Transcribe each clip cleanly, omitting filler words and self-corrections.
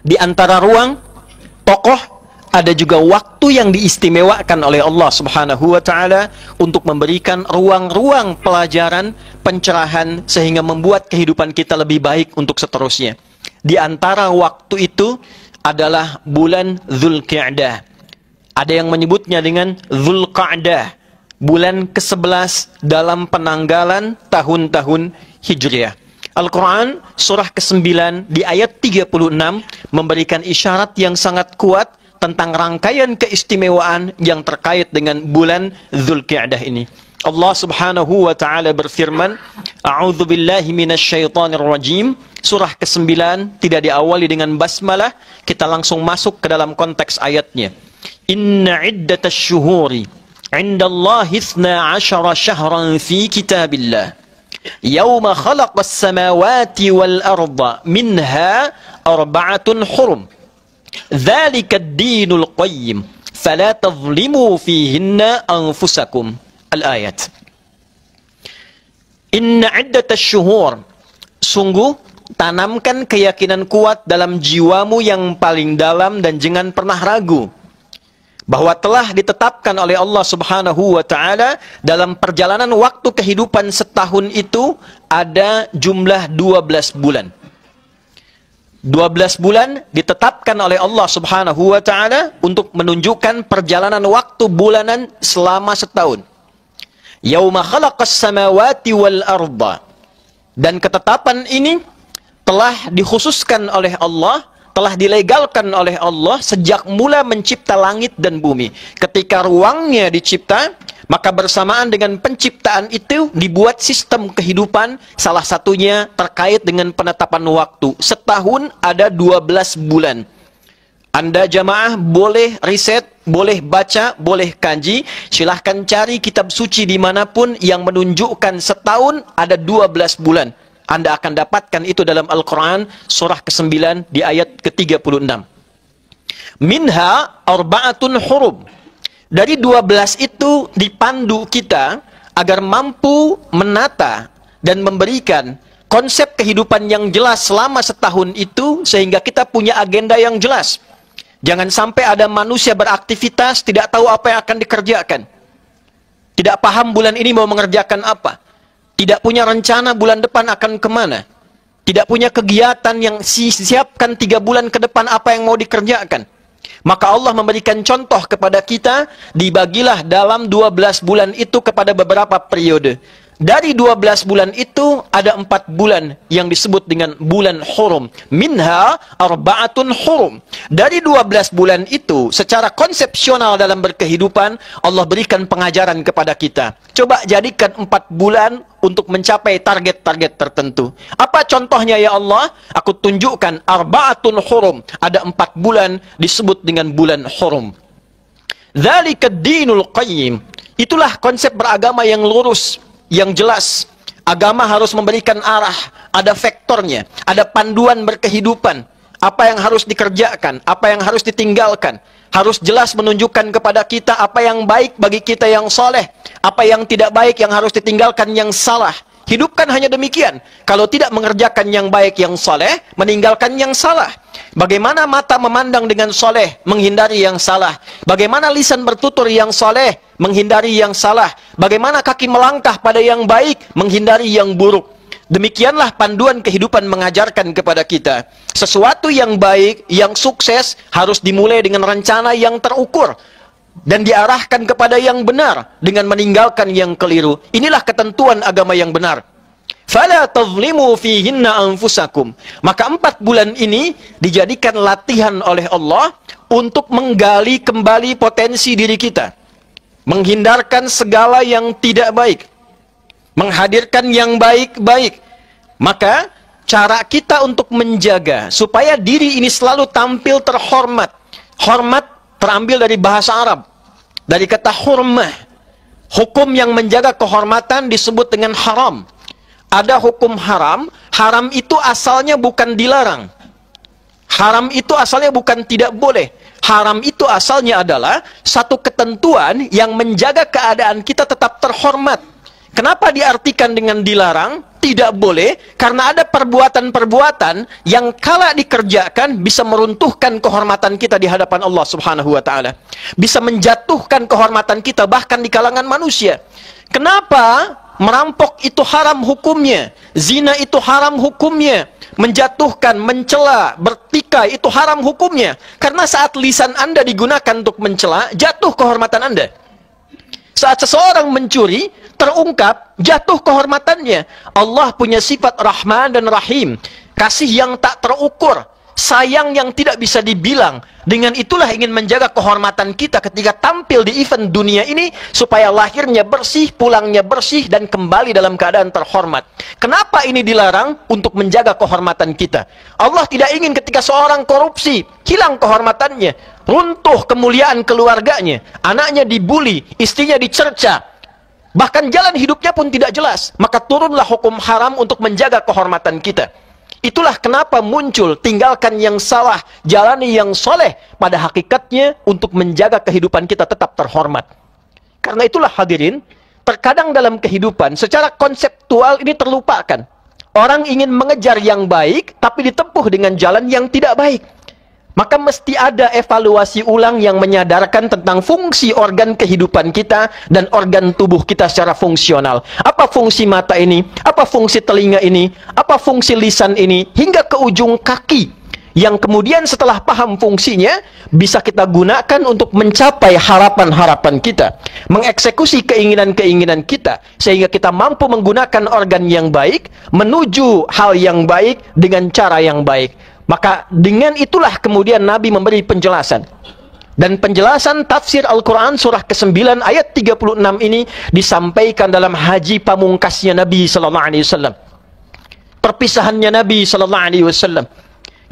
Di antara ruang tokoh ada juga waktu yang diistimewakan oleh Allah Subhanahu wa taala untuk memberikan ruang-ruang pelajaran, pencerahan sehingga membuat kehidupan kita lebih baik untuk seterusnya. Di antara waktu itu adalah bulan Dzulqa'dah. Ada yang menyebutnya dengan Dzulqa'dah, bulan ke-11 dalam penanggalan tahun-tahun Hijriah. Al-Quran surah ke-9 di ayat 36 memberikan isyarat yang sangat kuat tentang rangkaian keistimewaan yang terkait dengan bulan Dzulqa'dah ini. Allah Subhanahu wa taala berfirman, A'udzu billahi minasyaitonir rajim. Surah ke-9 tidak diawali dengan basmalah, kita langsung masuk ke dalam konteks ayatnya. Inna iddatasy syuhuri 'indallahi 12 syahran fi kitabillah. Yauma khalaqas samawati wal arda minha arba'atun hurum. Dzalika ad-dinul qayyim. Fala tadhlimu fihinna anfusakum. Al-ayat. Inna iddatasy syuhur. Sungguh tanamkan keyakinan kuat dalam jiwamu yang paling dalam dan jangan pernah ragu bahwa telah ditetapkan oleh Allah Subhanahu wa taala dalam perjalanan waktu kehidupan setahun itu ada jumlah 12 bulan. 12 bulan ditetapkan oleh Allah Subhanahu wa taala untuk menunjukkan perjalanan waktu bulanan selama setahun. Yauma khalaqas samawati wal arda. Dan ketetapan ini telah dikhususkan oleh Allah, telah dilegalkan oleh Allah sejak mula mencipta langit dan bumi. Ketika ruangnya dicipta, maka bersamaan dengan penciptaan itu dibuat sistem kehidupan, salah satunya terkait dengan penetapan waktu. Setahun ada 12 bulan. Anda jamaah boleh riset, boleh baca, boleh kaji. Silahkan cari kitab suci dimanapun yang menunjukkan setahun ada 12 bulan. Anda akan dapatkan itu dalam Al-Quran surah ke-9 di ayat ke-36. Minha arba'atun hurum. Dari 12 itu dipandu kita agar mampu menata dan memberikan konsep kehidupan yang jelas selama setahun itu sehingga kita punya agenda yang jelas. Jangan sampai ada manusia beraktivitas tidak tahu apa yang akan dikerjakan. Tidak paham bulan ini mau mengerjakan apa. Tidak punya rencana bulan depan akan kemana. Tidak punya kegiatan yang siapkan 3 bulan ke depan apa yang mau dikerjakan. Maka Allah memberikan contoh kepada kita, dibagilah dalam 12 bulan itu kepada beberapa periode. Dari 12 bulan itu ada 4 bulan yang disebut dengan bulan hurum. Minha arba'atun hurum. Dari 12 bulan itu secara konsepsional dalam berkehidupan Allah berikan pengajaran kepada kita. Coba jadikan 4 bulan untuk mencapai target-target tertentu. Apa contohnya ya Allah? Aku tunjukkan arba'atun hurum. Ada 4 bulan disebut dengan bulan hurum. Dzalika ad-dinul qayyim. Itulah konsep beragama yang lurus, yang jelas. Agama harus memberikan arah, ada vektornya, ada panduan berkehidupan. Apa yang harus dikerjakan, apa yang harus ditinggalkan. Harus jelas menunjukkan kepada kita apa yang baik bagi kita yang soleh, apa yang tidak baik yang harus ditinggalkan yang salah. Hidupkan hanya demikian. Kalau tidak mengerjakan yang baik yang soleh, meninggalkan yang salah. Bagaimana mata memandang dengan soleh, menghindari yang salah. Bagaimana lisan bertutur yang soleh, menghindari yang salah. Bagaimana kaki melangkah pada yang baik, menghindari yang buruk. Demikianlah panduan kehidupan mengajarkan kepada kita. Sesuatu yang baik, yang sukses, harus dimulai dengan rencana yang terukur. Dan diarahkan kepada yang benar dengan meninggalkan yang keliru. Inilah ketentuan agama yang benar. Fala tadhlimu fihinna anfusakum. Maka 4 bulan ini dijadikan latihan oleh Allah untuk menggali kembali potensi diri kita. Menghindarkan segala yang tidak baik. Menghadirkan yang baik-baik. Maka cara kita untuk menjaga supaya diri ini selalu tampil terhormat. Hormat terambil dari bahasa Arab, dari kata hurmah. Hukum yang menjaga kehormatan disebut dengan haram. Ada hukum haram. Haram itu asalnya bukan dilarang. Haram itu asalnya bukan tidak boleh. Haram itu asalnya adalah satu ketentuan yang menjaga keadaan kita tetap terhormat. Kenapa diartikan dengan dilarang? Tidak boleh, karena ada perbuatan-perbuatan yang kala dikerjakan bisa meruntuhkan kehormatan kita di hadapan Allah Subhanahu wa taala. Bisa menjatuhkan kehormatan kita bahkan di kalangan manusia. Kenapa merampok itu haram hukumnya? Zina itu haram hukumnya. Menjatuhkan, mencela, bertikai itu haram hukumnya. Karena saat lisan Anda digunakan untuk mencela, jatuh kehormatan Anda. Saat seseorang mencuri, terungkap, jatuh kehormatannya. Allah punya sifat Rahman dan Rahim. Kasih yang tak terukur. Sayang yang tidak bisa dibilang. Dengan itulah ingin menjaga kehormatan kita ketika tampil di event dunia ini, supaya lahirnya bersih, pulangnya bersih, dan kembali dalam keadaan terhormat. Kenapa ini dilarang? Untuk menjaga kehormatan kita. Allah tidak ingin ketika seorang korupsi, hilang kehormatannya, runtuh kemuliaan keluarganya, anaknya dibuli, istrinya dicerca, bahkan jalan hidupnya pun tidak jelas. Maka turunlah hukum haram untuk menjaga kehormatan kita. Itulah kenapa muncul tinggalkan yang salah, jalani yang soleh. Pada hakikatnya untuk menjaga kehidupan kita tetap terhormat. Karena itulah hadirin, terkadang dalam kehidupan secara konseptual ini terlupakan. Orang ingin mengejar yang baik, tapi ditempuh dengan jalan yang tidak baik. Maka mesti ada evaluasi ulang yang menyadarkan tentang fungsi organ kehidupan kita dan organ tubuh kita secara fungsional. Apa fungsi mata ini? Apa fungsi telinga ini? Apa fungsi lisan ini? Hingga ke ujung kaki. Yang kemudian setelah paham fungsinya, bisa kita gunakan untuk mencapai harapan-harapan kita. Mengeksekusi keinginan-keinginan kita. Sehingga kita mampu menggunakan organ yang baik, menuju hal yang baik dengan cara yang baik. Maka dengan itulah kemudian Nabi memberi penjelasan. Dan penjelasan tafsir Al-Quran surah ke-9 ayat 36 ini disampaikan dalam haji pamungkasnya Nabi SAW. Perpisahannya Nabi SAW.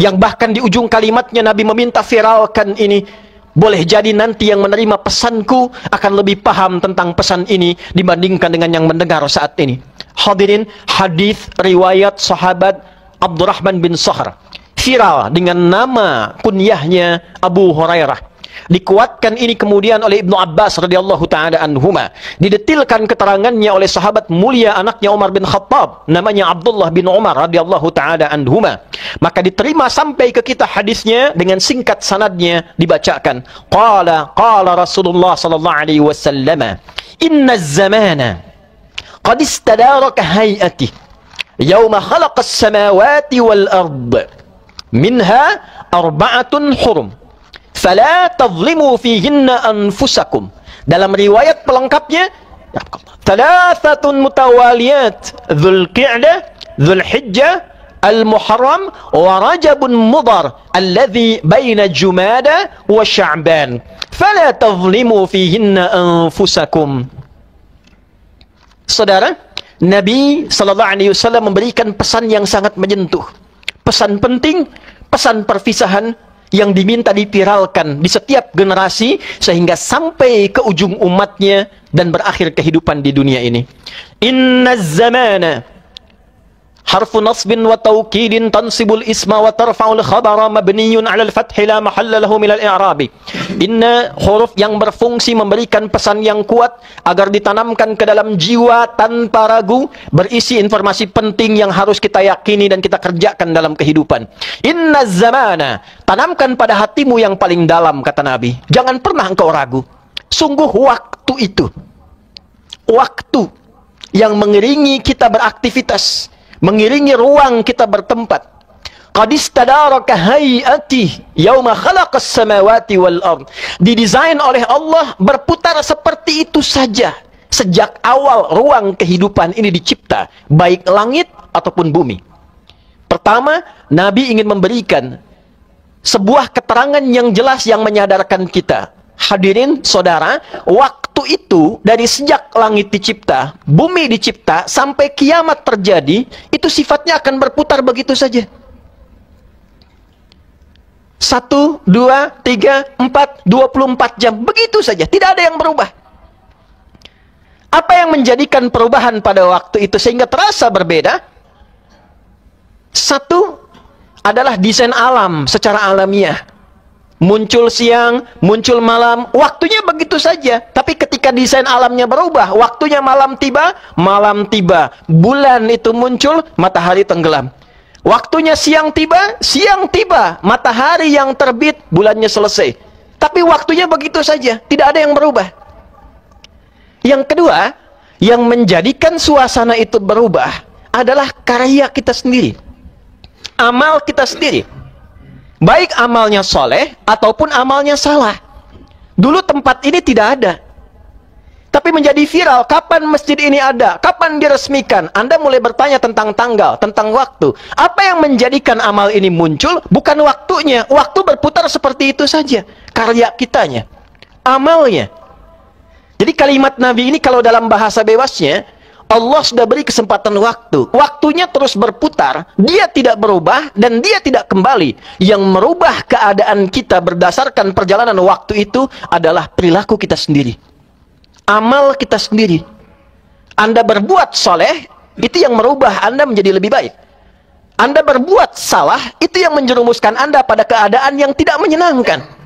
Yang bahkan di ujung kalimatnya Nabi meminta viralkan ini. Boleh jadi nanti yang menerima pesanku akan lebih paham tentang pesan ini dibandingkan dengan yang mendengar saat ini. Hadirin, hadis riwayat sahabat Abdurrahman bin Sahr. Viral dengan nama kunyahnya Abu Hurairah. Dikuatkan ini kemudian oleh Ibnu Abbas radhiyallahu taala anhuma. Didetilkan keterangannya oleh sahabat mulia anaknya Umar bin Khattab, namanya Abdullah bin Umar radhiyallahu taala anhuma. Maka diterima sampai ke kita hadisnya dengan singkat sanadnya dibacakan. Qala Rasulullah sallallahu alaihi wasallam, "Inna az-zamana qad istadaraka hay'atihi yawma khalaqa as-samawati wal ard." Minha arba'atun hurum fala tadhlimu fihinna anfusakum. Dalam riwayat pelengkapnya, thalathatun mutawaliyat, Dzulqa'dah, Dzulhijjah, Al-Muharram, wa Rajabun Mudhar alladhi baina Jumada wa Sya'ban. Fala tadhlimu fihinna anfusakum. Saudara, Nabi sallallahu alaihi wasallam memberikan pesan yang sangat menyentuh. Pesan penting, pesan perpisahan yang diminta dipiralkan di setiap generasi sehingga sampai ke ujung umatnya dan berakhir kehidupan di dunia ini. Inna zamana harfu nasbin wa tawkidin tansibul isma wa tarfa'ul khabara mabniyun 'alal fathi la mahalla lahu minal i'rabi. Inna huruf yang berfungsi memberikan pesan yang kuat agar ditanamkan ke dalam jiwa tanpa ragu, berisi informasi penting yang harus kita yakini dan kita kerjakan dalam kehidupan. Inna zamana, tanamkan pada hatimu yang paling dalam, kata Nabi. Jangan pernah engkau ragu. Sungguh waktu itu, waktu yang mengiringi kita beraktivitas, mengiringi ruang kita bertempat. Qad istadaraka hay'ati yauma khalaqas samawati wal ard. Didesain oleh Allah berputar seperti itu saja sejak awal ruang kehidupan ini dicipta, baik langit ataupun bumi. Pertama, Nabi ingin memberikan sebuah keterangan yang jelas yang menyadarkan kita. Hadirin saudara, waktu itu dari sejak langit dicipta, bumi dicipta, sampai kiamat terjadi, itu sifatnya akan berputar begitu saja. 1, 2, 3, 4, 24 jam. Begitu saja, tidak ada yang berubah. Apa yang menjadikan perubahan pada waktu itu sehingga terasa berbeda? Satu adalah desain alam secara alamiah. Muncul siang, muncul malam, waktunya begitu saja. Tapi ketika desain alamnya berubah, waktunya malam tiba, bulan itu muncul, matahari tenggelam. Waktunya siang tiba, matahari yang terbit, bulannya selesai. Tapi waktunya begitu saja, tidak ada yang berubah. Yang kedua, yang menjadikan suasana itu berubah adalah karya kita sendiri, amal kita sendiri. Baik amalnya soleh ataupun amalnya salah. Dulu tempat ini tidak ada, tapi menjadi viral. Kapan masjid ini ada? Kapan diresmikan? Anda mulai bertanya tentang tanggal, tentang waktu. Apa yang menjadikan amal ini muncul? Bukan waktunya. Waktu berputar seperti itu saja. Karya kitanya, amalnya. Jadi kalimat Nabi ini kalau dalam bahasa bebasnya, Allah sudah beri kesempatan waktu. Waktunya terus berputar, dia tidak berubah dan dia tidak kembali. Yang merubah keadaan kita berdasarkan perjalanan waktu itu adalah perilaku kita sendiri, amal kita sendiri. Anda berbuat soleh, itu yang merubah Anda menjadi lebih baik. Anda berbuat salah, itu yang menjerumuskan Anda pada keadaan yang tidak menyenangkan.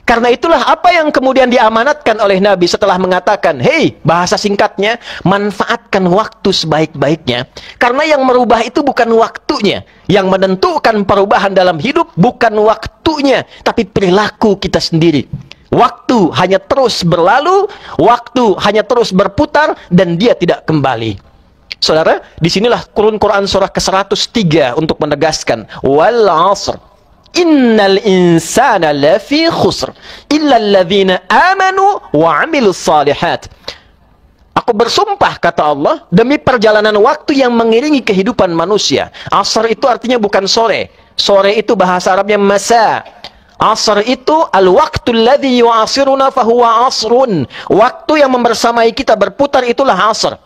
Karena itulah apa yang kemudian diamanatkan oleh Nabi setelah mengatakan, hei, bahasa singkatnya, manfaatkan waktu sebaik-baiknya. Karena yang merubah itu bukan waktunya. Yang menentukan perubahan dalam hidup bukan waktunya, tapi perilaku kita sendiri. Waktu hanya terus berlalu, waktu hanya terus berputar, dan dia tidak kembali. Saudara, disinilah Quran surah ke-103 untuk menegaskan, wal 'asr. Innal insana lafi khusr illa alladhina amanu wa 'amilus shalihat. Aku bersumpah, kata Allah, demi perjalanan waktu yang mengiringi kehidupan manusia. Asr itu artinya bukan sore. Sore itu bahasa Arabnya masa. Asr itu al-waqtul ladzi yu'asiruna fahuwa asrun. Waktu yang membersamai kita berputar itulah asr.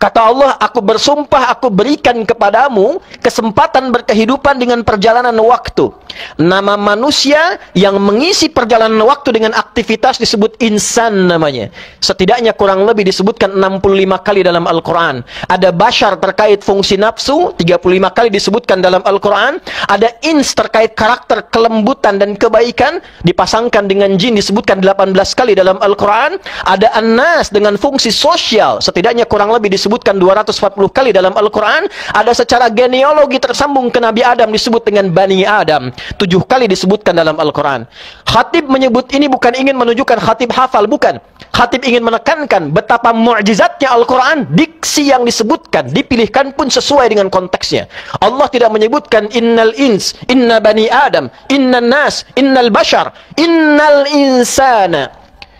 Kata Allah, aku bersumpah, aku berikan kepadamu kesempatan berkehidupan dengan perjalanan waktu. Nama manusia yang mengisi perjalanan waktu dengan aktivitas disebut insan namanya. Setidaknya kurang lebih disebutkan 65 kali dalam Al-Quran. Ada bashar terkait fungsi nafsu, 35 kali disebutkan dalam Al-Quran. Ada ins terkait karakter kelembutan dan kebaikan, dipasangkan dengan jin, disebutkan 18 kali dalam Al-Quran. Ada an-nas dengan fungsi sosial, setidaknya kurang lebih disebutkan 240 kali dalam Al-Quran. Ada secara genealogi tersambung ke Nabi Adam, disebut dengan Bani Adam, 7 kali disebutkan dalam Al-Quran. Khatib menyebut ini bukan ingin menunjukkan khatib hafal, bukan. Khatib ingin menekankan betapa mu'jizatnya Al-Quran. Diksi yang disebutkan, dipilihkan pun sesuai dengan konteksnya. Allah tidak menyebutkan innal ins, inna bani Adam, innan nas, innal bashar, innal insana.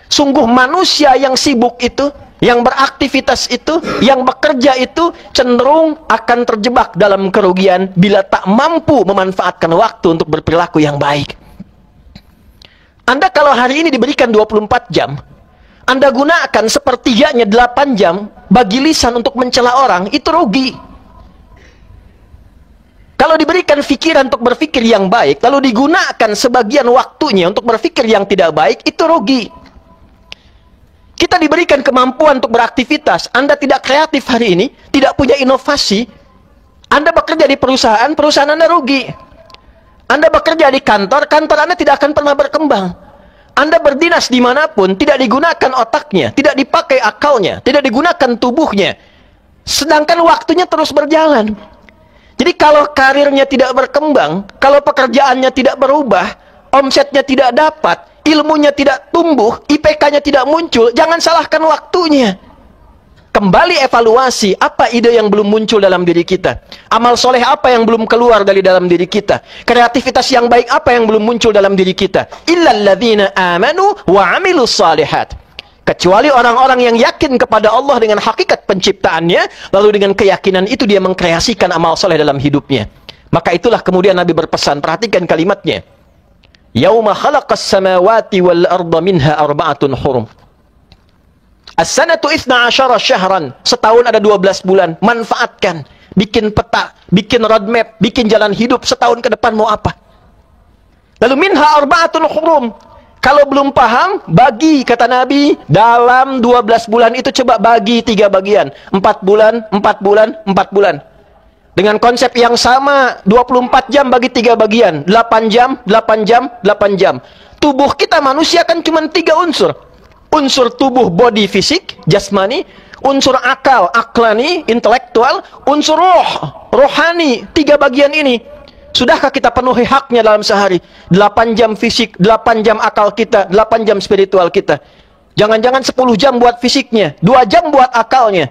Sungguh manusia yang sibuk itu, yang beraktivitas itu, yang bekerja itu cenderung akan terjebak dalam kerugian bila tak mampu memanfaatkan waktu untuk berperilaku yang baik. Anda kalau hari ini diberikan 24 jam, Anda gunakan sepertiganya 8 jam bagi lisan untuk mencela orang, itu rugi. Kalau diberikan pikiran untuk berpikir yang baik, lalu digunakan sebagian waktunya untuk berpikir yang tidak baik, itu rugi. Kita diberikan kemampuan untuk beraktivitas. Anda tidak kreatif hari ini, tidak punya inovasi. Anda bekerja di perusahaan, perusahaan Anda rugi. Anda bekerja di kantor, kantor Anda tidak akan pernah berkembang. Anda berdinas dimanapun, tidak digunakan otaknya, tidak dipakai akalnya, tidak digunakan tubuhnya. Sedangkan waktunya terus berjalan. Jadi kalau karirnya tidak berkembang, kalau pekerjaannya tidak berubah, omsetnya tidak dapat, ilmunya tidak tumbuh, IPK-nya tidak muncul, jangan salahkan waktunya. Kembali evaluasi, apa ide yang belum muncul dalam diri kita? Amal soleh apa yang belum keluar dari dalam diri kita? Kreativitas yang baik apa yang belum muncul dalam diri kita? Illalladzina amanu wa amilus salihat. Kecuali orang-orang yang yakin kepada Allah dengan hakikat penciptaannya, lalu dengan keyakinan itu dia mengkreasikan amal soleh dalam hidupnya. Maka itulah kemudian Nabi berpesan, perhatikan kalimatnya. Yauma khalaqas samawati wal arda minha arba'atun hurum. As-sanatu 12 syahran. Setahun ada 12 bulan. Manfaatkan. Bikin peta, bikin roadmap, bikin jalan hidup setahun ke depan mau apa. Lalu minha arba'atun hurum. Kalau belum paham, bagi, kata Nabi, dalam 12 bulan itu coba bagi 3 bagian. 4 bulan, 4 bulan, 4 bulan. Dengan konsep yang sama, 24 jam bagi 3 bagian, 8 jam, 8 jam, 8 jam. Tubuh kita manusia kan cuma 3 unsur. Unsur tubuh, body, fisik, jasmani. Unsur akal, aklani, intelektual. Unsur roh, rohani. 3 bagian ini. Sudahkah kita penuhi haknya dalam sehari? 8 jam fisik, 8 jam akal kita, 8 jam spiritual kita. Jangan-jangan 10 jam buat fisiknya, 2 jam buat akalnya,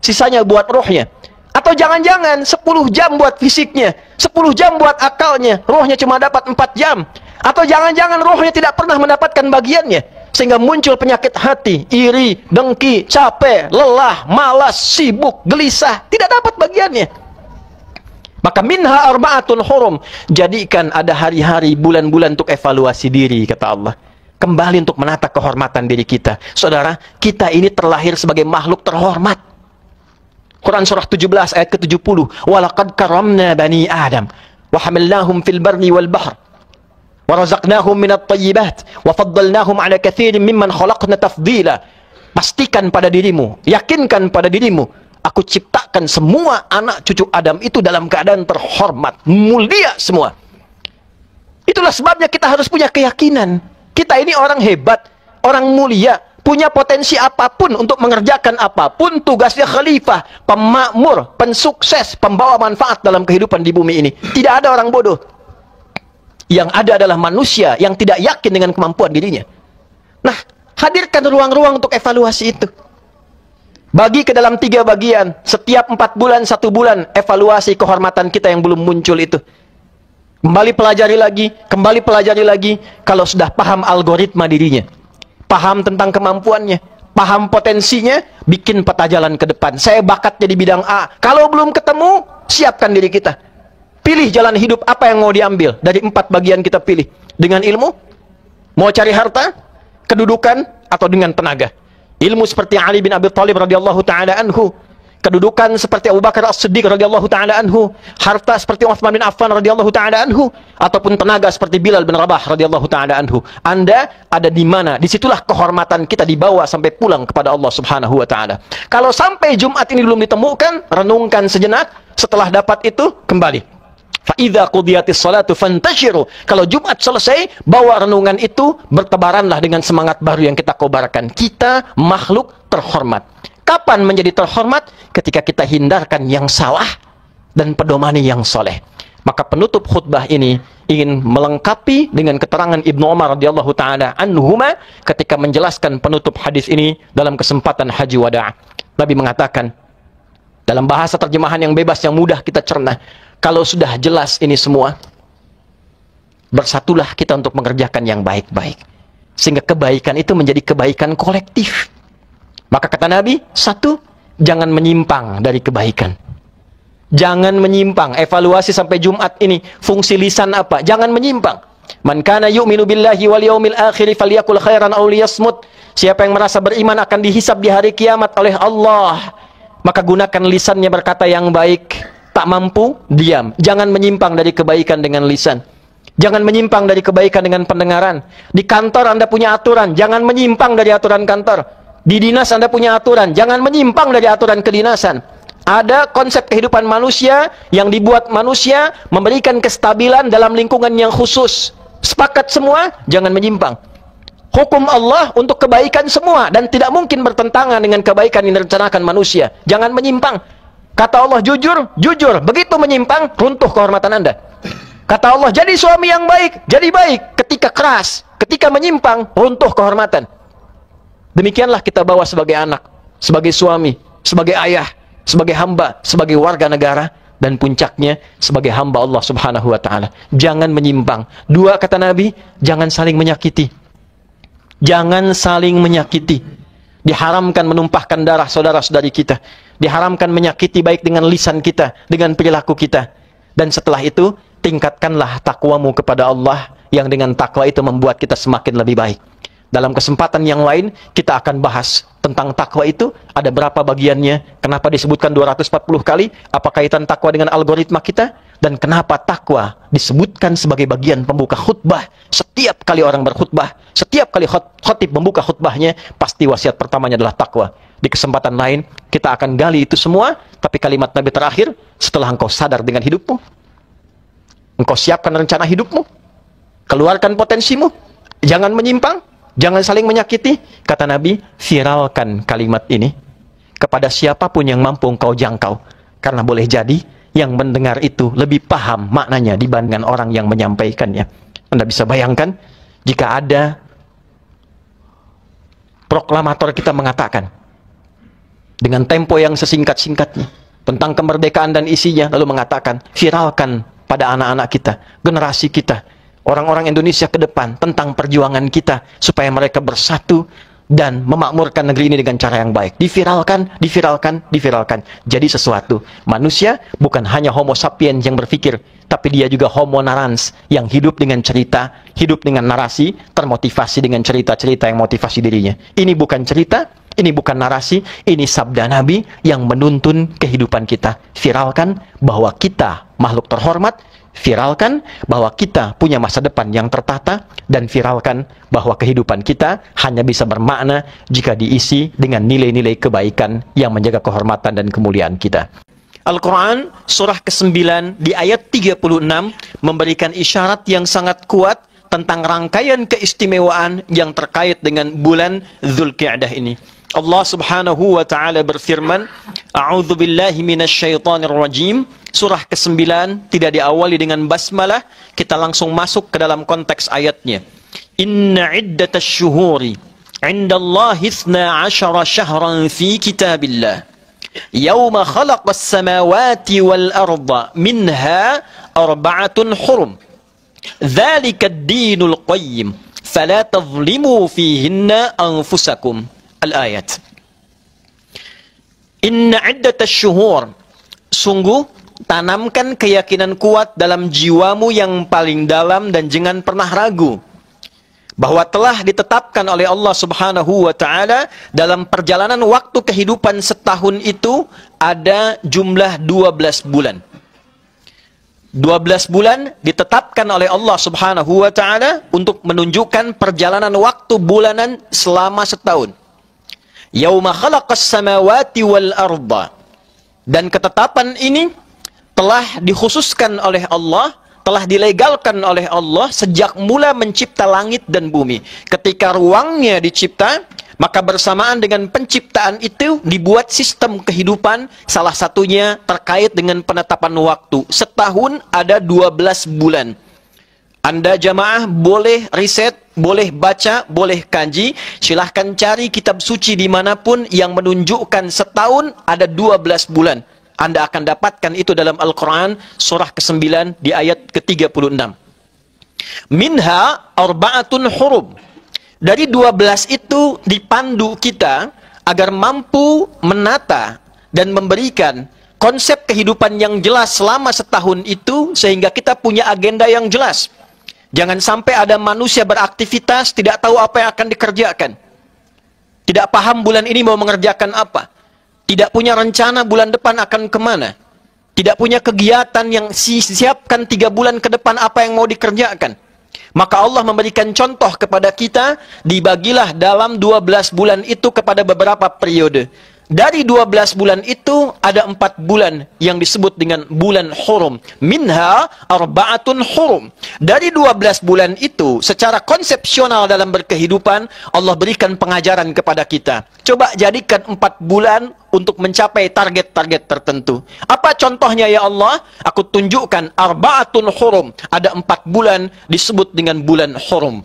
sisanya buat rohnya. Atau jangan-jangan 10 jam buat fisiknya, 10 jam buat akalnya, rohnya cuma dapat 4 jam. Atau jangan-jangan rohnya tidak pernah mendapatkan bagiannya, sehingga muncul penyakit hati, iri, dengki, capek, lelah, malas, sibuk, gelisah, tidak dapat bagiannya. Maka minha arba'atun hurum. Jadikan ada hari-hari, bulan-bulan untuk evaluasi diri, kata Allah. Kembali untuk menata kehormatan diri kita. Saudara, kita ini terlahir sebagai makhluk terhormat. Quran surah 17 ayat ke-70. Walaqad karamna bani Adam wa hamalnahum fil barri wal bahr wa razaqnahum minat thayyibat wa faddalnahum ala katsirin mimman khalaqna tafdila. Pastikan pada dirimu, yakinkan pada dirimu, aku ciptakan semua anak cucu Adam itu dalam keadaan terhormat, mulia semua. Itulah sebabnya kita harus punya keyakinan. Kita ini orang hebat, orang mulia, punya potensi apapun untuk mengerjakan apapun. Tugasnya khalifah, pemakmur, pensukses, pembawa manfaat dalam kehidupan di bumi ini. Tidak ada orang bodoh. Yang ada adalah manusia yang tidak yakin dengan kemampuan dirinya. Nah, hadirkan ruang-ruang untuk evaluasi itu. Bagi ke dalam 3 bagian. Setiap 4 bulan, 1 bulan, evaluasi kehormatan kita yang belum muncul itu. Kembali pelajari lagi. Kalau sudah paham algoritma dirinya, paham tentang kemampuannya, paham potensinya, bikin peta jalan ke depan. Saya bakatnya di bidang A. Kalau belum ketemu, siapkan diri kita. Pilih jalan hidup apa yang mau diambil. Dari 4 bagian kita pilih. Dengan ilmu, mau cari harta, kedudukan, atau dengan tenaga. Ilmu seperti Ali bin Abi Thalib radhiyallahu taala anhu, kedudukan seperti Abu Bakar As-Siddiq radhiyallahu taala anhu, harta seperti Utsman bin Affan radhiyallahu taala anhu, ataupun tenaga seperti Bilal bin Rabah radhiyallahu taala anhu. Anda ada di mana? Disitulah kehormatan kita dibawa sampai pulang kepada Allah Subhanahu wa taala. Kalau sampai Jumat ini belum ditemukan, renungkan sejenak. Setelah dapat itu, kembali. Fa idza qudiyatis salatu fantashiru. Kalau Jumat selesai, bawa renungan itu, bertebaranlah dengan semangat baru yang kita kobarkan. Kita makhluk terhormat. Kapan menjadi terhormat? Ketika kita hindarkan yang salah dan pedomani yang soleh. Maka penutup khutbah ini ingin melengkapi dengan keterangan Ibnu Umar radhiyallahu taala anhuma ketika menjelaskan penutup hadis ini dalam kesempatan haji wada'. Nabi mengatakan dalam bahasa terjemahan yang bebas yang mudah kita cerna, kalau sudah jelas ini semua, bersatulah kita untuk mengerjakan yang baik-baik. Sehingga kebaikan itu menjadi kebaikan kolektif. Maka kata Nabi, 1, jangan menyimpang dari kebaikan. Jangan menyimpang. Evaluasi sampai Jumat ini, fungsi lisan apa? Jangan menyimpang. Man kana yu'minu billahi wal yaumil akhir falyakul khairan aw liyasmut. Siapa yang merasa beriman akan dihisab di hari kiamat oleh Allah, maka gunakan lisannya berkata yang baik. Tak mampu, diam. Jangan menyimpang dari kebaikan dengan lisan. Jangan menyimpang dari kebaikan dengan pendengaran. Di kantor Anda punya aturan, jangan menyimpang dari aturan kantor. Di dinas Anda punya aturan, jangan menyimpang dari aturan kedinasan. Ada konsep kehidupan manusia yang dibuat manusia memberikan kestabilan dalam lingkungan yang khusus. Sepakat semua, jangan menyimpang. Hukum Allah untuk kebaikan semua dan tidak mungkin bertentangan dengan kebaikan yang direncanakan manusia. Jangan menyimpang. Kata Allah jujur, jujur. Begitu menyimpang, runtuh kehormatan Anda. Kata Allah jadi suami yang baik, jadi baik. Ketika keras, ketika menyimpang, runtuh kehormatan. Demikianlah kita bawa sebagai anak, sebagai suami, sebagai ayah, sebagai hamba, sebagai warga negara, dan puncaknya sebagai hamba Allah Subhanahu wa taala. Jangan menyimpang. 2 kata Nabi, jangan saling menyakiti. Jangan saling menyakiti. Diharamkan menumpahkan darah saudara-saudari kita. Diharamkan menyakiti baik dengan lisan kita, dengan perilaku kita. Dan setelah itu, tingkatkanlah takwamu kepada Allah, yang dengan takwa itu membuat kita semakin lebih baik. Dalam kesempatan yang lain, kita akan bahas tentang takwa itu, ada berapa bagiannya, kenapa disebutkan 240 kali, apa kaitan takwa dengan algoritma kita, dan kenapa takwa disebutkan sebagai bagian pembuka khutbah. Setiap kali orang berkhutbah, setiap kali khotib membuka khutbahnya, pasti wasiat pertamanya adalah takwa. Di kesempatan lain, kita akan gali itu semua, tapi kalimat Nabi terakhir, setelah engkau sadar dengan hidupmu, engkau siapkan rencana hidupmu, keluarkan potensimu, jangan menyimpang, jangan saling menyakiti. Kata Nabi, viralkan kalimat ini kepada siapapun yang mampu engkau jangkau. Karena boleh jadi, yang mendengar itu lebih paham maknanya dibandingkan orang yang menyampaikannya. Anda bisa bayangkan, jika ada proklamator kita mengatakan, dengan tempo yang sesingkat-singkatnya, tentang kemerdekaan dan isinya, lalu mengatakan, viralkan pada anak-anak kita, generasi kita, orang-orang Indonesia ke depan, tentang perjuangan kita, supaya mereka bersatu, dan memakmurkan negeri ini dengan cara yang baik. Diviralkan, diviralkan, diviralkan. Jadi sesuatu. Manusia bukan hanya homo sapiens yang berpikir, tapi dia juga homo narans, yang hidup dengan cerita, hidup dengan narasi, termotivasi dengan cerita-cerita yang motivasi dirinya. Ini bukan cerita, ini bukan narasi, ini sabda Nabi yang menuntun kehidupan kita. Viralkan bahwa kita makhluk terhormat, viralkan bahwa kita punya masa depan yang tertata, dan viralkan bahwa kehidupan kita hanya bisa bermakna jika diisi dengan nilai-nilai kebaikan yang menjaga kehormatan dan kemuliaan kita. Al-Quran surah ke-9 di ayat 36 memberikan isyarat yang sangat kuat tentang rangkaian keistimewaan yang terkait dengan bulan Dzulqa'dah ini. Allah subhanahu wa ta'ala berfirman, A'udzu billahi minasyaitonir rajim. Surah ke-9 tidak diawali dengan basmalah, kita langsung masuk ke dalam konteks ayatnya. Inna iddatasy syuhuri 'indallahi 12 syahran fi kitabillah. Yauma khalaqas samawati wal arda minha arba'atun hurum. Dzalika ad-dinul qayyim. Fala tadhlimu fihinna anfusakum. Al-ayat. Inna iddatasy syuhur. Sungguh, tanamkan keyakinan kuat dalam jiwamu yang paling dalam dan jangan pernah ragu bahwa telah ditetapkan oleh Allah subhanahu wa ta'ala dalam perjalanan waktu kehidupan setahun itu ada jumlah 12 bulan. 12 bulan ditetapkan oleh Allah subhanahu wa ta'ala untuk menunjukkan perjalanan waktu bulanan selama setahun. Yauma khalaqas samawati wal arda. Dan ketetapan ini telah dikhususkan oleh Allah, telah dilegalkan oleh Allah sejak mula mencipta langit dan bumi. Ketika ruangnya dicipta, maka bersamaan dengan penciptaan itu dibuat sistem kehidupan, salah satunya terkait dengan penetapan waktu. Setahun ada 12 bulan. Anda jamaah boleh riset, boleh baca, boleh kaji. Silahkan cari kitab suci dimanapun yang menunjukkan setahun ada 12 bulan. Anda akan dapatkan itu dalam Al-Quran surah ke-9 di ayat ke-36. Minha arba'atun hurum. Dari 12 itu dipandu kita agar mampu menata dan memberikan konsep kehidupan yang jelas selama setahun itu, sehingga kita punya agenda yang jelas. Jangan sampai ada manusia beraktivitas tidak tahu apa yang akan dikerjakan. Tidak paham bulan ini mau mengerjakan apa. Tidak punya rencana bulan depan akan kemana. Tidak punya kegiatan yang siapkan 3 bulan ke depan apa yang mau dikerjakan. Maka Allah memberikan contoh kepada kita, dibagilah dalam 12 bulan itu kepada beberapa periode. Dari 12 bulan itu ada 4 bulan yang disebut dengan bulan hurum. Minha arba'atun hurum. Dari 12 bulan itu secara konsepsional dalam berkehidupan Allah berikan pengajaran kepada kita. Coba jadikan 4 bulan untuk mencapai target-target tertentu. Apa contohnya ya Allah? Aku tunjukkan arba'atun hurum. Ada 4 bulan disebut dengan bulan hurum.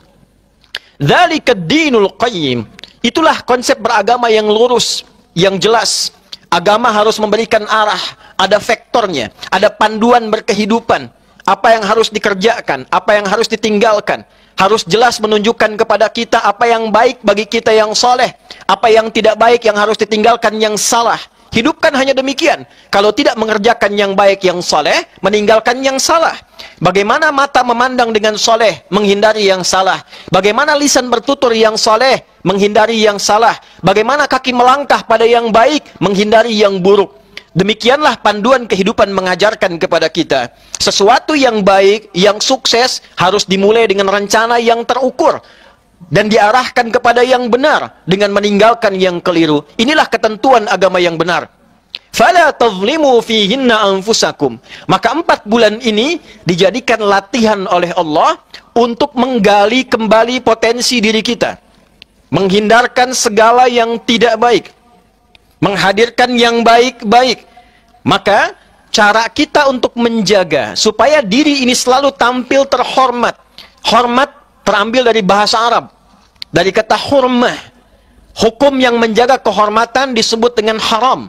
Dzalika ad-dinul qayyim. Itulah konsep beragama yang lurus, yang jelas. Agama harus memberikan arah, ada vektornya, ada panduan berkehidupan. Apa yang harus dikerjakan, apa yang harus ditinggalkan. Harus jelas menunjukkan kepada kita apa yang baik bagi kita yang soleh, apa yang tidak baik yang harus ditinggalkan yang salah. Hidupkan hanya demikian. Kalau tidak mengerjakan yang baik yang soleh, meninggalkan yang salah. Bagaimana mata memandang dengan soleh, menghindari yang salah. Bagaimana lisan bertutur yang soleh, menghindari yang salah. Bagaimana kaki melangkah pada yang baik, menghindari yang buruk. Demikianlah panduan kehidupan mengajarkan kepada kita. Sesuatu yang baik, yang sukses, harus dimulai dengan rencana yang terukur. dan diarahkan kepada yang benar dengan meninggalkan yang keliru. Inilah ketentuan agama yang benar. Fala tazlimu fihinna anfusakum. Maka 4 bulan ini dijadikan latihan oleh Allah untuk menggali kembali potensi diri kita, menghindarkan segala yang tidak baik, menghadirkan yang baik-baik. Maka cara kita untuk menjaga supaya diri ini selalu tampil terhormat. Hormat terambil dari bahasa Arab, dari kata hurmah. Hukum yang menjaga kehormatan disebut dengan haram.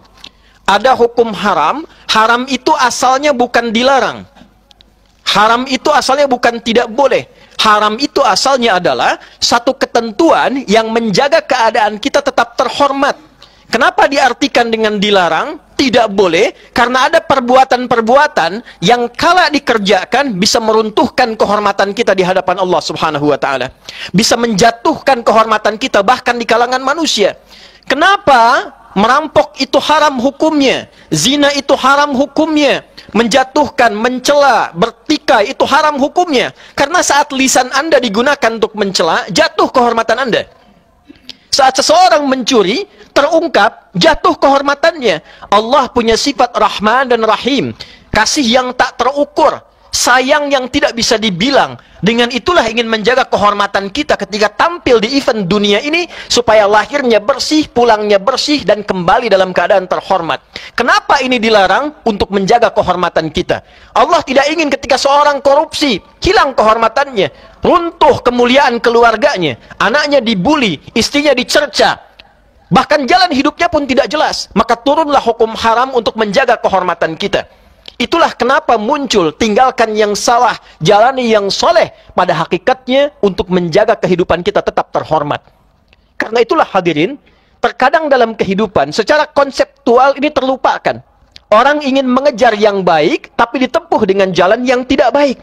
Ada hukum haram. Haram itu asalnya bukan dilarang. Haram itu asalnya bukan tidak boleh. Haram itu asalnya adalah satu ketentuan yang menjaga keadaan kita tetap terhormat. Kenapa diartikan dengan dilarang? Tidak boleh, karena ada perbuatan-perbuatan yang kala dikerjakan bisa meruntuhkan kehormatan kita di hadapan Allah Subhanahu wa taala. Bisa menjatuhkan kehormatan kita bahkan di kalangan manusia. Kenapa merampok itu haram hukumnya? Zina itu haram hukumnya. Menjatuhkan, mencela, bertikai itu haram hukumnya. Karena saat lisan Anda digunakan untuk mencela, jatuh kehormatan Anda. Saat seseorang mencuri, terungkap, jatuh kehormatannya. Allah punya sifat Rahman dan Rahim. Kasih yang tak terukur. Sayang yang tidak bisa dibilang. Dengan itulah ingin menjaga kehormatan kita ketika tampil di event dunia ini, supaya lahirnya bersih, pulangnya bersih, dan kembali dalam keadaan terhormat. Kenapa ini dilarang? Untuk menjaga kehormatan kita. Allah tidak ingin ketika seorang korupsi, hilang kehormatannya, runtuh kemuliaan keluarganya, anaknya dibuli, istrinya dicerca, bahkan jalan hidupnya pun tidak jelas. Maka turunlah hukum haram untuk menjaga kehormatan kita. Itulah kenapa muncul tinggalkan yang salah, jalani yang soleh. Pada hakikatnya untuk menjaga kehidupan kita tetap terhormat. Karena itulah hadirin, terkadang dalam kehidupan secara konseptual ini terlupakan. Orang ingin mengejar yang baik, tapi ditempuh dengan jalan yang tidak baik.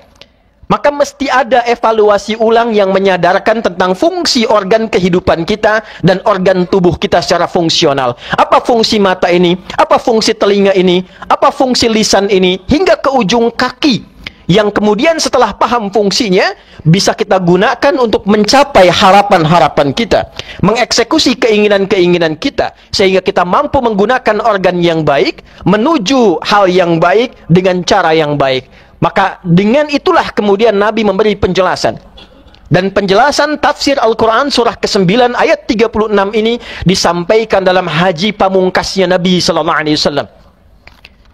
Maka mesti ada evaluasi ulang yang menyadarkan tentang fungsi organ kehidupan kita dan organ tubuh kita secara fungsional. Apa fungsi mata ini? Apa fungsi telinga ini? Apa fungsi lisan ini? Hingga ke ujung kaki. Yang kemudian setelah paham fungsinya, bisa kita gunakan untuk mencapai harapan-harapan kita. Mengeksekusi keinginan-keinginan kita. Sehingga kita mampu menggunakan organ yang baik, menuju hal yang baik dengan cara yang baik. Maka dengan itulah kemudian Nabi memberi penjelasan. Dan penjelasan tafsir Al-Quran surah ke-9 ayat 36 ini disampaikan dalam haji pamungkasnya Nabi SAW.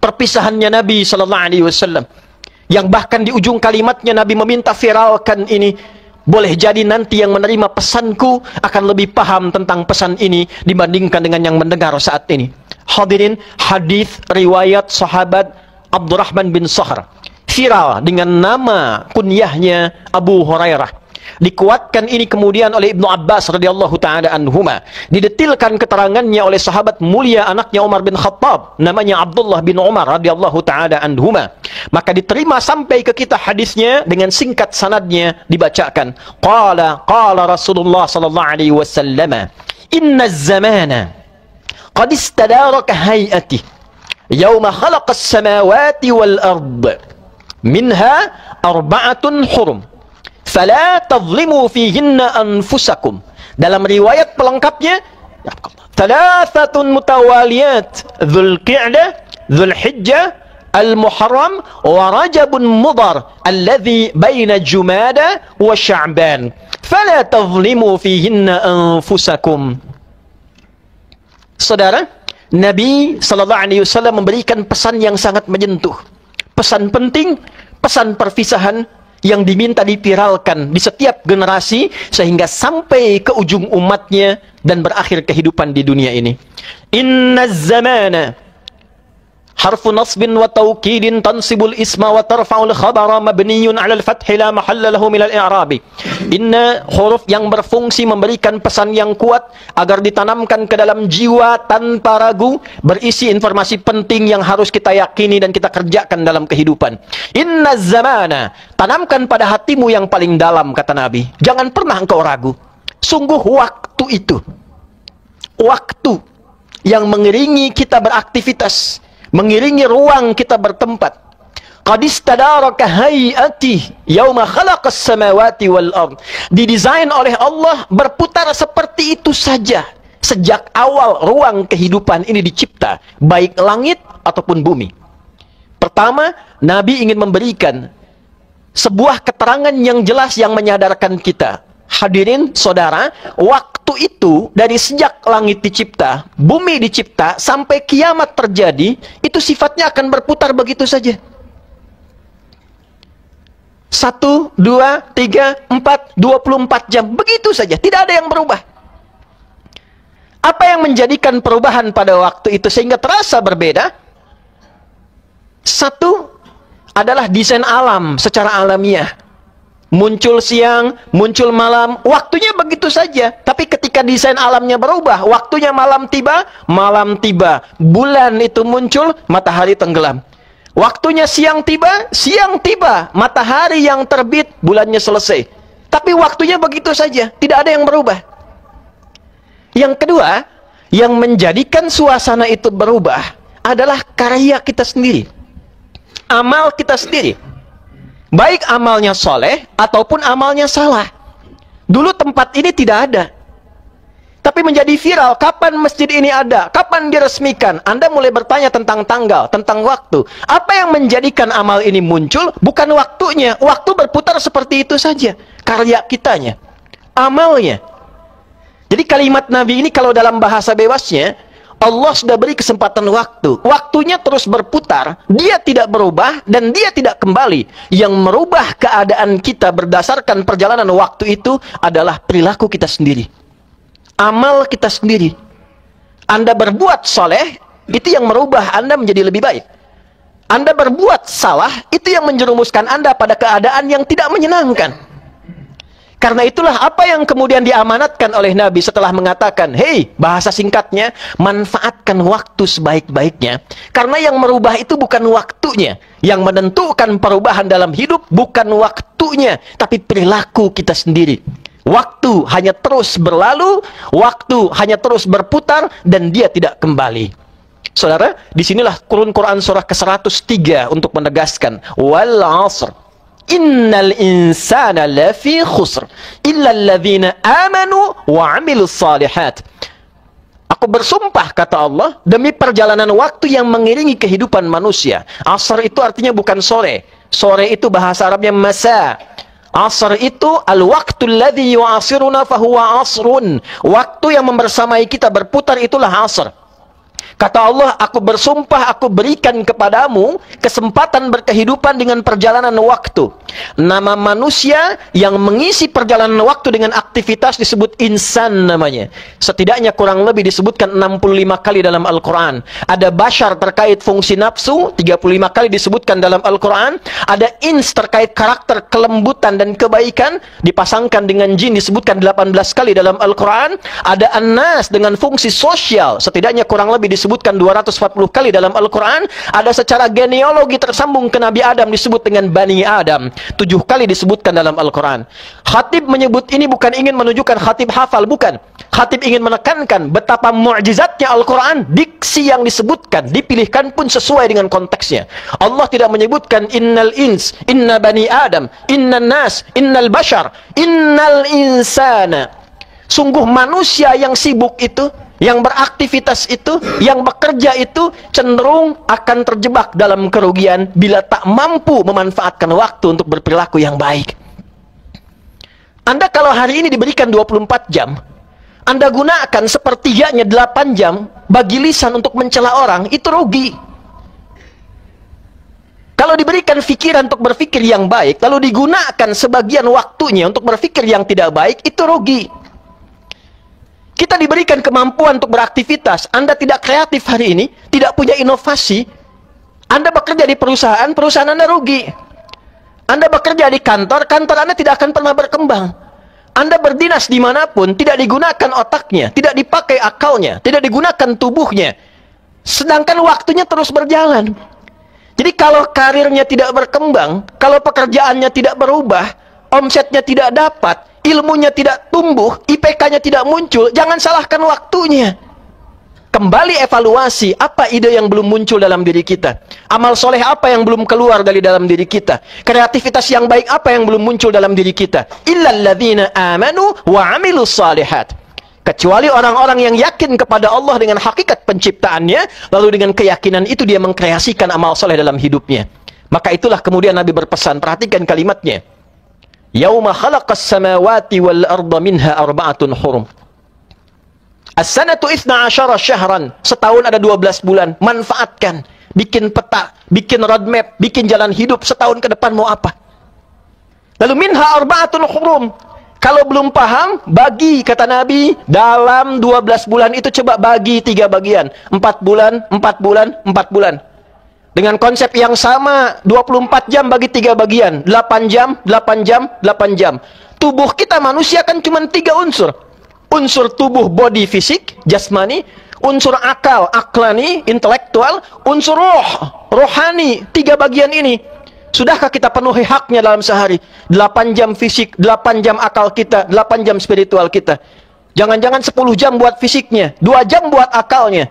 Perpisahannya Nabi SAW. Yang bahkan di ujung kalimatnya Nabi meminta viralkan ini. Boleh jadi nanti yang menerima pesanku akan lebih paham tentang pesan ini dibandingkan dengan yang mendengar saat ini. Hadirin, hadis riwayat sahabat Abdurrahman bin Sahr. Viral dengan nama kunyahnya Abu Hurairah. Dikuatkan ini kemudian oleh Ibnu Abbas radhiyallahu taala anhuma. Didetilkan keterangannya oleh sahabat mulia anaknya Umar bin Khattab, namanya Abdullah bin Umar radhiyallahu taala anhuma. Maka diterima sampai ke kita hadisnya dengan singkat sanadnya dibacakan. Qala Rasulullah sallallahu alaihi wasallam, "Inna az-zamana qad istadaraka hay'atihi yawma khalaqa as-samawati wal ard." Minha arba'atun hurum fala tazlimu fihinna anfusakum. Dalam riwayat pelengkapnya, thalathatun mutawaliyat, Dzul Qa'dah, Dzul Hijjah, Al-Muharram, wa Rajabun Mudhar alladhi baina Jumada wa Sya'ban. Fala tazlimu fihinna anfusakum. Saudara, Nabi sallallahu alaihi wasallam memberikan pesan yang sangat menyentuh. Pesan penting, pesan perpisahan yang diminta dipiralkan di setiap generasi sehingga sampai ke ujung umatnya dan berakhir kehidupan di dunia ini. Inna zamana harfu nasbin wa tawkidin tansibul isma wa tarfa'ul khabara mabniyun 'ala al-fathi la mahalla lahu min al-i'rabi. Inna huruf yang berfungsi memberikan pesan yang kuat agar ditanamkan ke dalam jiwa tanpa ragu, berisi informasi penting yang harus kita yakini dan kita kerjakan dalam kehidupan. Inna zamana, tanamkan pada hatimu yang paling dalam, kata Nabi. Jangan pernah engkau ragu. Sungguh waktu itu, waktu yang mengiringi kita beraktivitas, mengiringi ruang kita bertempat. Qad istadaraka hay'ati yauma khalaqas samawati wal ard. Didesain oleh Allah berputar seperti itu saja. Sejak awal ruang kehidupan ini dicipta, baik langit ataupun bumi. Pertama, Nabi ingin memberikan sebuah keterangan yang jelas yang menyadarkan kita. Hadirin saudara, waktu itu dari sejak langit dicipta, bumi dicipta, sampai kiamat terjadi, itu sifatnya akan berputar begitu saja. 1, 2, 3, 4, 24 jam. Begitu saja, tidak ada yang berubah. Apa yang menjadikan perubahan pada waktu itu sehingga terasa berbeda? Satu adalah desain alam secara alamiah. Muncul siang, muncul malam, waktunya begitu saja. Tapi ketika desain alamnya berubah, waktunya malam tiba, bulan itu muncul, matahari tenggelam. Waktunya siang tiba, matahari yang terbit, bulannya selesai. Tapi waktunya begitu saja, tidak ada yang berubah. Yang kedua, yang menjadikan suasana itu berubah adalah karya kita sendiri. Amal kita sendiri. Baik amalnya soleh ataupun amalnya salah. Dulu tempat ini tidak ada, tapi menjadi viral. Kapan masjid ini ada? Kapan diresmikan? Anda mulai bertanya tentang tanggal, tentang waktu. Apa yang menjadikan amal ini muncul? Bukan waktunya. Waktu berputar seperti itu saja. Karya kitanya, amalnya. Jadi kalimat Nabi ini kalau dalam bahasa bebasnya, Allah sudah beri kesempatan waktu. Waktunya terus berputar. Dia tidak berubah dan dia tidak kembali. Yang merubah keadaan kita berdasarkan perjalanan waktu itu adalah perilaku kita sendiri. Amal kita sendiri. Anda berbuat soleh, itu yang merubah Anda menjadi lebih baik. Anda berbuat salah, itu yang menjerumuskan Anda pada keadaan yang tidak menyenangkan. Karena itulah apa yang kemudian diamanatkan oleh Nabi setelah mengatakan, hei, bahasa singkatnya, manfaatkan waktu sebaik-baiknya. Karena yang merubah itu bukan waktunya. Yang menentukan perubahan dalam hidup bukan waktunya, tapi perilaku kita sendiri. Waktu hanya terus berlalu, waktu hanya terus berputar, dan dia tidak kembali. Saudara, disinilah Quran surah ke-103 untuk menegaskan, wal 'asr. Innal insana lafi khusr illa alladhina amanu wa 'amilus shalihat. Aku bersumpah, kata Allah, demi perjalanan waktu yang mengiringi kehidupan manusia. Asr itu artinya bukan sore. Sore itu bahasa Arabnya masa. Asr itu al-waqtul ladzi yu'asiruna fahuwa asrun. Waktu yang membersamai kita berputar itulah asr. Kata Allah, aku bersumpah, aku berikan kepadamu kesempatan berkehidupan dengan perjalanan waktu. Nama manusia yang mengisi perjalanan waktu dengan aktivitas disebut insan namanya. Setidaknya kurang lebih disebutkan 65 kali dalam Al-Quran. Ada bashar terkait fungsi nafsu, 35 kali disebutkan dalam Al-Quran. Ada ins terkait karakter kelembutan dan kebaikan, dipasangkan dengan jin, disebutkan 18 kali dalam Al-Quran. Ada an-nas dengan fungsi sosial, setidaknya kurang lebih disebutkan 240 kali dalam Al-Quran. Ada secara genealogi tersambung ke Nabi Adam, disebut dengan Bani Adam, 7 kali disebutkan dalam Al-Quran. Khatib menyebut ini bukan ingin menunjukkan khatib hafal, bukan. Khatib ingin menekankan betapa mu'jizatnya Al-Quran. Diksi yang disebutkan, dipilihkan pun sesuai dengan konteksnya. Allah tidak menyebutkan innal ins, inna bani Adam, inna nas, innal bashar, innal insana. Sungguh manusia yang sibuk itu, yang beraktivitas itu, yang bekerja itu cenderung akan terjebak dalam kerugian bila tak mampu memanfaatkan waktu untuk berperilaku yang baik. Anda kalau hari ini diberikan 24 jam, Anda gunakan sepertiganya 8 jam bagi lisan untuk mencela orang, itu rugi. Kalau diberikan pikiran untuk berpikir yang baik, lalu digunakan sebagian waktunya untuk berpikir yang tidak baik, itu rugi. Kita diberikan kemampuan untuk beraktivitas. Anda tidak kreatif hari ini, tidak punya inovasi. Anda bekerja di perusahaan, perusahaan Anda rugi. Anda bekerja di kantor, kantor Anda tidak akan pernah berkembang. Anda berdinas dimanapun, tidak digunakan otaknya, tidak dipakai akalnya, tidak digunakan tubuhnya. Sedangkan waktunya terus berjalan. Jadi kalau karirnya tidak berkembang, kalau pekerjaannya tidak berubah, omsetnya tidak dapat, ilmunya tidak tumbuh, IPK-nya tidak muncul, jangan salahkan waktunya. Kembali evaluasi, apa ide yang belum muncul dalam diri kita? Amal soleh apa yang belum keluar dari dalam diri kita? Kreativitas yang baik apa yang belum muncul dalam diri kita? Illalladzina amanu wa amilus salihat. Kecuali orang-orang yang yakin kepada Allah dengan hakikat penciptaannya, lalu dengan keyakinan itu dia mengkreasikan amal soleh dalam hidupnya. Maka itulah kemudian Nabi berpesan, perhatikan kalimatnya. Yauma khalaqas samawati wal arda minha arba'atun hurum. As-sanatu 12 syahran. Setahun ada 12 bulan. Manfaatkan. Bikin peta, bikin roadmap, bikin jalan hidup setahun ke depan mau apa. Lalu minha arba'atun hurum. Kalau belum paham, bagi, kata Nabi, dalam 12 bulan itu coba bagi 3 bagian. 4 bulan, 4 bulan, 4 bulan. Dengan konsep yang sama, 24 jam bagi 3 bagian. 8 jam, 8 jam, 8 jam. Tubuh kita manusia kan cuma 3 unsur. Unsur tubuh, body, fisik, jasmani. Unsur akal, aklani, intelektual. Unsur roh, rohani. 3 bagian ini. Sudahkah kita penuhi haknya dalam sehari? 8 jam fisik, 8 jam akal kita, 8 jam spiritual kita. Jangan-jangan 10 jam buat fisiknya, 2 jam buat akalnya.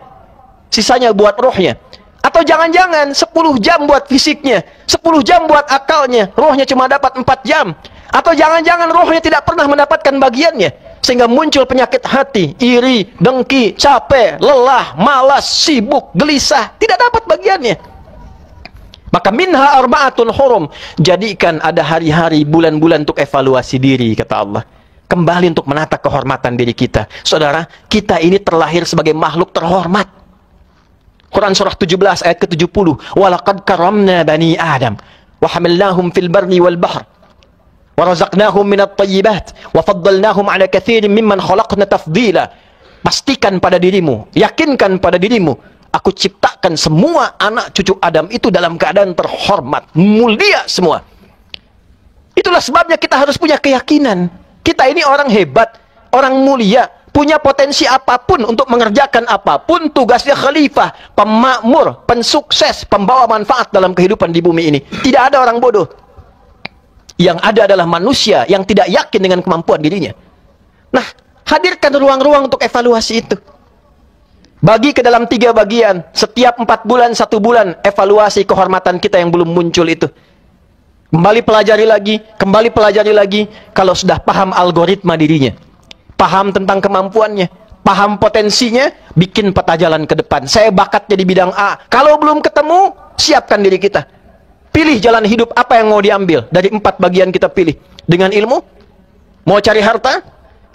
Sisanya buat rohnya. Atau jangan-jangan 10 jam buat fisiknya, 10 jam buat akalnya, rohnya cuma dapat 4 jam. Atau jangan-jangan rohnya tidak pernah mendapatkan bagiannya. Sehingga muncul penyakit hati, iri, dengki, capek, lelah, malas, sibuk, gelisah. Tidak dapat bagiannya. Maka minha arba'atun hurum. Jadikan ada hari-hari, bulan-bulan untuk evaluasi diri, kata Allah. Kembali untuk menata kehormatan diri kita. Saudara, kita ini terlahir sebagai makhluk terhormat. Quran surah 17 ayat ke-70. Walaqad karamna bani Adam. Wa hamilnahum fil barri wal bahr. وَرَزَقْنَاهُمْ مِنَ الطَّيِّبَاتِ وَفَضَّلْنَاهُمْ عَلَى كَثِيرٍ مِّمَّنْ خَلَقْنَا تَفْضِيلًا. Pastikan pada dirimu, yakinkan pada dirimu, aku ciptakan semua anak cucu Adam itu dalam keadaan terhormat, mulia semua. Itulah sebabnya kita harus punya keyakinan. Kita ini orang hebat, orang mulia, punya potensi apapun untuk mengerjakan apapun. Tugasnya khalifah, pemakmur, pensukses, pembawa manfaat dalam kehidupan di bumi ini. Tidak ada orang bodoh. Yang ada adalah manusia yang tidak yakin dengan kemampuan dirinya. Nah, hadirkan ruang-ruang untuk evaluasi itu. Bagi ke dalam 3 bagian. Setiap 4 bulan, 1 bulan, evaluasi kehormatan kita yang belum muncul itu. Kembali pelajari lagi, kembali pelajari lagi. Kalau sudah paham algoritma dirinya, paham tentang kemampuannya, paham potensinya, bikin peta jalan ke depan. Saya bakatnya di bidang A. Kalau belum ketemu, siapkan diri kita. Pilih jalan hidup apa yang mau diambil. Dari 4 bagian kita pilih. Dengan ilmu, mau cari harta,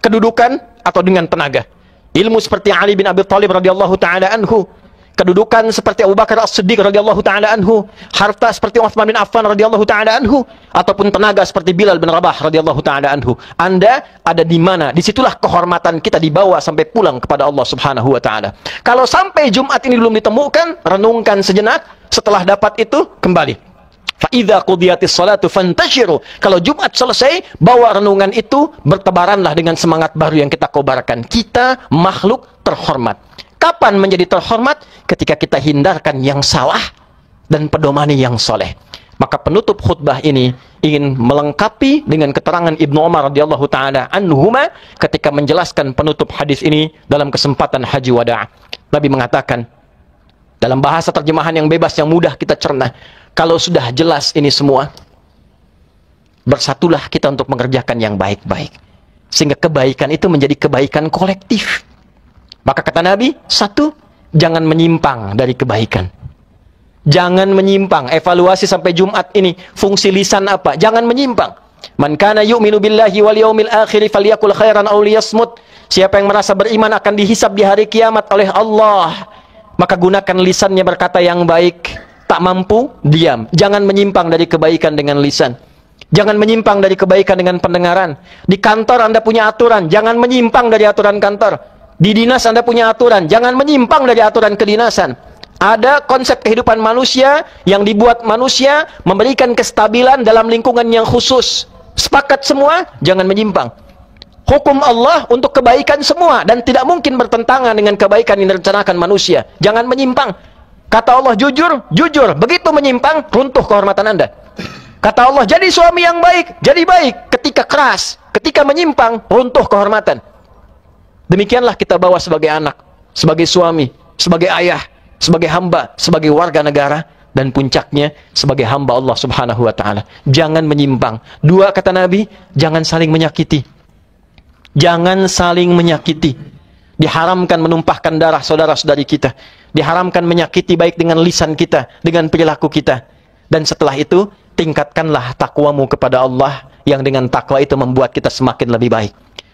kedudukan, atau dengan tenaga. Ilmu seperti Ali bin Abi Thalib radhiyallahu ta'ala anhu. Kedudukan seperti Abu Bakar As-Siddiq radhiyallahu ta'ala anhu. Harta seperti Utsman bin Affan radhiyallahu ta'ala anhu. Ataupun tenaga seperti Bilal bin Rabah radhiyallahu ta'ala anhu. Anda ada di mana? Disitulah kehormatan kita dibawa sampai pulang kepada Allah subhanahu wa ta'ala. Kalau sampai Jumat ini belum ditemukan, renungkan sejenak. Setelah dapat itu, kembali. Fa'idha qudiyatis salatu fantashiru. Kalau Jumat selesai, bawa renungan itu, bertebaranlah dengan semangat baru yang kita kobarkan. Kita makhluk terhormat. Kapan menjadi terhormat? Ketika kita hindarkan yang salah dan pedomani yang soleh. Maka penutup khutbah ini ingin melengkapi dengan keterangan Ibnu Umar radhiyallahu ta'ala anhuma ketika menjelaskan penutup hadis ini dalam kesempatan haji wada'. Nabi mengatakan, dalam bahasa terjemahan yang bebas, yang mudah kita cerna, kalau sudah jelas ini semua, bersatulah kita untuk mengerjakan yang baik-baik. Sehingga kebaikan itu menjadi kebaikan kolektif. Maka kata Nabi, 1, jangan menyimpang dari kebaikan. Jangan menyimpang. Evaluasi sampai Jumat ini, fungsi lisan apa? Jangan menyimpang. Man kana yu'minu billahi wal yaumil akhir falyakul khairan aw liyasmut. Siapa yang merasa beriman akan dihisab di hari kiamat oleh Allah, maka gunakan lisannya berkata yang baik. Tak mampu, diam. Jangan menyimpang dari kebaikan dengan lisan. Jangan menyimpang dari kebaikan dengan pendengaran. Di kantor Anda punya aturan, jangan menyimpang dari aturan kantor. Di dinas Anda punya aturan, jangan menyimpang dari aturan kedinasan. Ada konsep kehidupan manusia yang dibuat manusia memberikan kestabilan dalam lingkungan yang khusus. Sepakat semua, jangan menyimpang. Hukum Allah untuk kebaikan semua dan tidak mungkin bertentangan dengan kebaikan yang direncanakan manusia. Jangan menyimpang. Kata Allah jujur, jujur. Begitu menyimpang, runtuh kehormatan Anda. Kata Allah jadi suami yang baik, jadi baik. Ketika keras, ketika menyimpang, runtuh kehormatan. Demikianlah kita bawa sebagai anak. sebagai suami, sebagai ayah, sebagai hamba, sebagai warga negara, dan puncaknya sebagai hamba Allah Subhanahu wa ta'ala. Jangan menyimpang. Dua, kata Nabi, jangan saling menyakiti. Jangan saling menyakiti. Diharamkan menumpahkan darah saudara-saudari kita. Diharamkan menyakiti baik dengan lisan kita, dengan perilaku kita. Dan setelah itu, tingkatkanlah takwamu kepada Allah, yang dengan takwa itu membuat kita semakin lebih baik.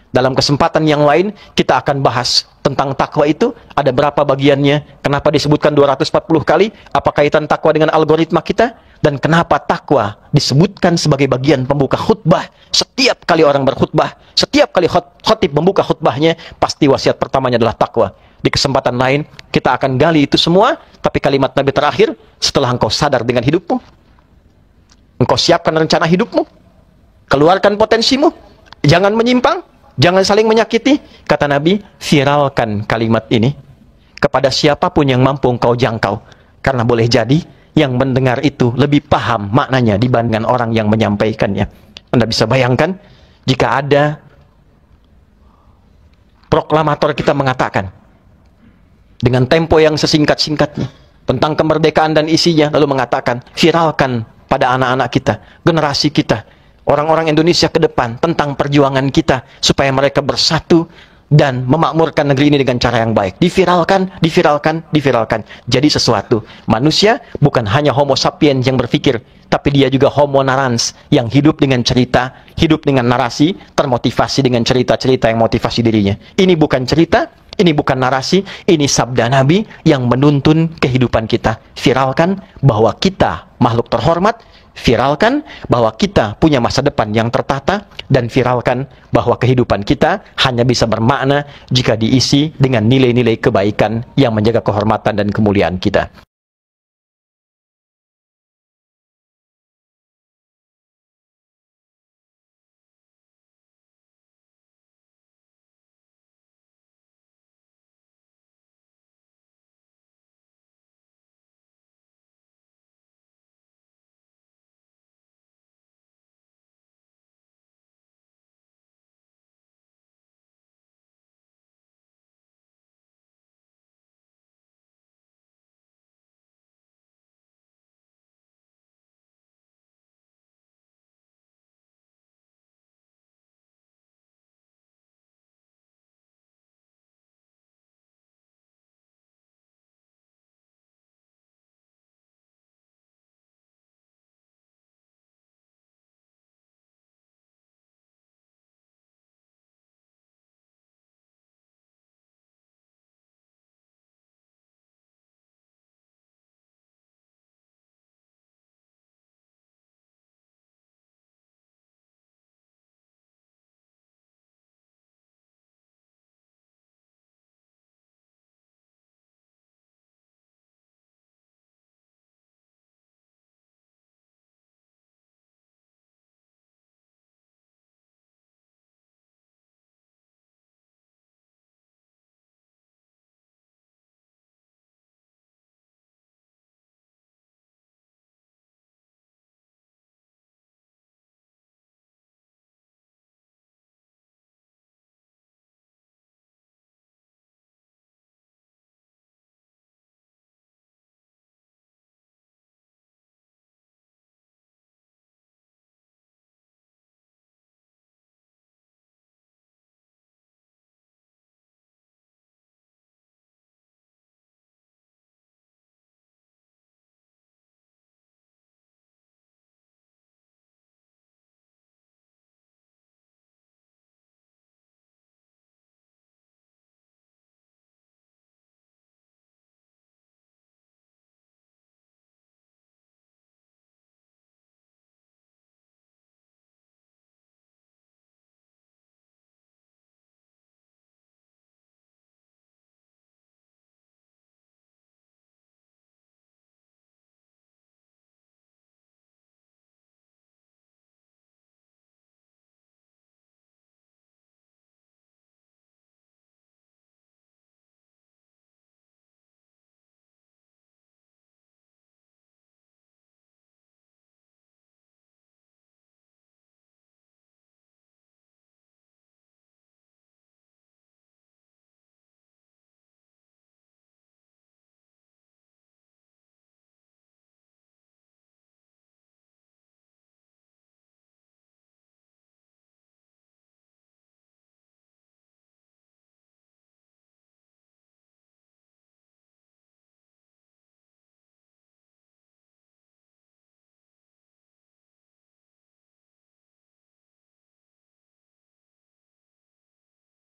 Dalam kesempatan yang lain, kita akan bahas tentang takwa itu, ada berapa bagiannya, kenapa disebutkan 240 kali, apa kaitan takwa dengan algoritma kita, dan kenapa takwa disebutkan sebagai bagian pembuka khutbah. Setiap kali orang berkhutbah, setiap kali khotib membuka khutbahnya, pasti wasiat pertamanya adalah takwa. Di kesempatan lain, kita akan gali itu semua, tapi kalimat Nabi terakhir, setelah engkau sadar dengan hidupmu, engkau siapkan rencana hidupmu, keluarkan potensimu, jangan menyimpang, jangan saling menyakiti. Kata Nabi, viralkan kalimat ini kepada siapapun yang mampu engkau jangkau. Karena boleh jadi yang mendengar itu lebih paham maknanya dibandingkan orang yang menyampaikannya. Anda bisa bayangkan jika ada proklamator kita mengatakan dengan tempo yang sesingkat-singkatnya tentang kemerdekaan dan isinya, lalu mengatakan, viralkan pada anak-anak kita, generasi kita, orang-orang Indonesia ke depan, tentang perjuangan kita supaya mereka bersatu dan memakmurkan negeri ini dengan cara yang baik. Diviralkan, diviralkan, diviralkan. Jadi sesuatu. Manusia bukan hanya homo sapiens yang berpikir, tapi dia juga homo narans yang hidup dengan cerita, hidup dengan narasi, termotivasi dengan cerita-cerita yang motivasi dirinya. Ini bukan cerita, ini bukan narasi, ini sabda Nabi yang menuntun kehidupan kita. Viralkan bahwa kita makhluk terhormat, viralkan bahwa kita punya masa depan yang tertata, dan viralkan bahwa kehidupan kita hanya bisa bermakna jika diisi dengan nilai-nilai kebaikan yang menjaga kehormatan dan kemuliaan kita.